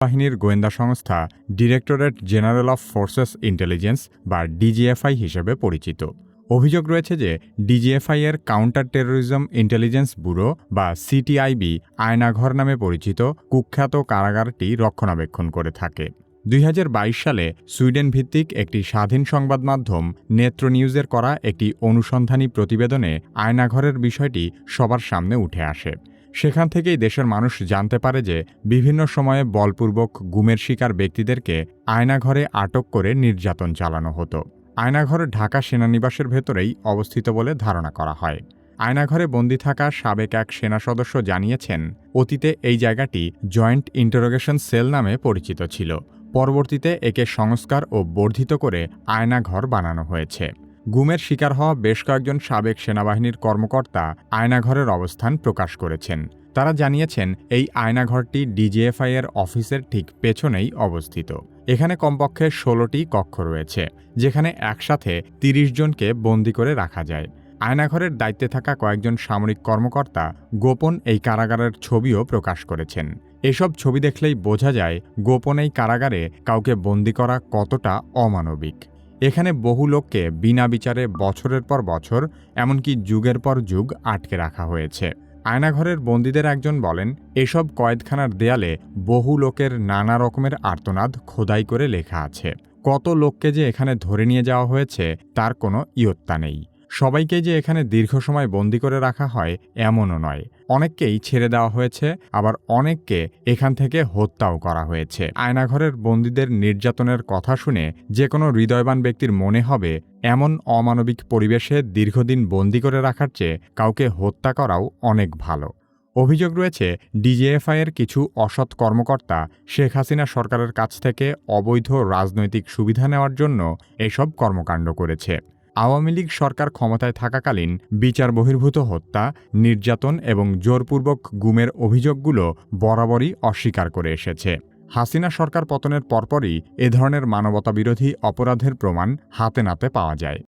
বাহিনীর গোয়েন্দা সংস্থা directorate general of forces intelligence বা ডিজিএফআই হিসেবে পরিচিত। অভিযোগ রয়েছে যে ডিজিএফআই এর কাউন্টার টেরোরিজম ইন্টেলিজেন্স ব্যুরো বা সিটিআইবি আয়নাঘর নামে পরিচিত কুখ্যাত কারাগারটি রক্ষণাবেক্ষণ করে থাকে। ২০২২ সালে সুইডেন ভিত্তিক একটি স্বাধীন সংবাদ মাধ্যম নেত্র নিউজের করা একটি অনুসন্ধানী প্রতিবেদনে আয়নাঘরের বিষয়টি সবার সামনে উঠে আসে। সেখান থেকেই দেশের মানুষ জানতে পারে যে বিভিন্ন সময়ে বলপূর্বক গুমের শিকার ব্যক্তিদেরকে আয়নাঘরে আটক করে নির্যাতন চালানো হতো। আয়নাঘর ঢাকা সেনানিবাসের ভেতরেই অবস্থিত বলে ধারণা করা হয়। আয়নাঘরে বন্দী থাকা সাবেক এক সেনা সদস্য জানিয়েছেন, অতীতে এই জায়গাটি জয়েন্ট ইন্টারোগেশন সেল নামে পরিচিত ছিল। পরবর্তীতে একে সংস্কার ও বর্ধিত করে আয়নাঘর বানানো হয়েছে। গুমের শিকার হওয়া বেশ কয়েকজন সাবেক সেনাবাহিনীর কর্মকর্তা আয়নাঘরের অবস্থান প্রকাশ করেছেন। তারা জানিয়েছেন, এই আয়নাঘরটি ডিজিএফআই এর অফিসের ঠিক পেছনেই অবস্থিত। এখানে কমপক্ষে ১৬টি কক্ষ রয়েছে, যেখানে একসাথে ৩০ জনকে বন্দী করে রাখা যায়। আয়নাঘরের দায়িত্বে থাকা কয়েকজন সামরিক কর্মকর্তা গোপন এই কারাগারের ছবিও প্রকাশ করেছেন। এসব ছবি দেখলেই বোঝা যায় গোপন এই কারাগারে কাউকে বন্দী করা কতটা অমানবিক। এখানে বহু লোককে বিনা বিচারে বছরের পর বছর, এমনকি যুগের পর যুগ আটকে রাখা হয়েছে। আয়নাঘরের বন্দীদের একজন বলেন, এসব কয়েদখানার দেয়ালে বহু লোকের নানা রকমের আর্তনাদ খোদাই করে লেখা আছে। কত লোককে যে এখানে ধরে নিয়ে যাওয়া হয়েছে তার কোনো ইয়ত্তা নেই। সবাইকে যে এখানে দীর্ঘ সময় বন্দী করে রাখা হয় এমনও নয়। অনেককেই ছেড়ে দেওয়া হয়েছে, আবার অনেককে এখান থেকে হত্যাও করা হয়েছে। আয়নাঘরের বন্দীদের নির্যাতনের কথা শুনে যে কোনো হৃদয়বান ব্যক্তির মনে হবে, এমন অমানবিক পরিবেশে দীর্ঘদিন বন্দী করে রাখার চেয়ে কাউকে হত্যা করাও অনেক ভালো। অভিযোগ রয়েছে, ডিজিএফআই এর কিছু অসৎ কর্মকর্তা শেখ হাসিনা সরকারের কাছ থেকে অবৈধ রাজনৈতিক সুবিধা নেওয়ার জন্য এসব কর্মকাণ্ড করেছে। আওয়ামী লীগ সরকার ক্ষমতায় থাকাকালীন বিচার বহির্ভূত হত্যা, নির্যাতন এবং জোরপূর্বক গুমের অভিযোগগুলো বরাবরই অস্বীকার করে এসেছে। হাসিনা সরকার পতনের পরপরই এ ধরনের মানবতাবিরোধী অপরাধের প্রমাণ হাতে নাতে পাওয়া যায়।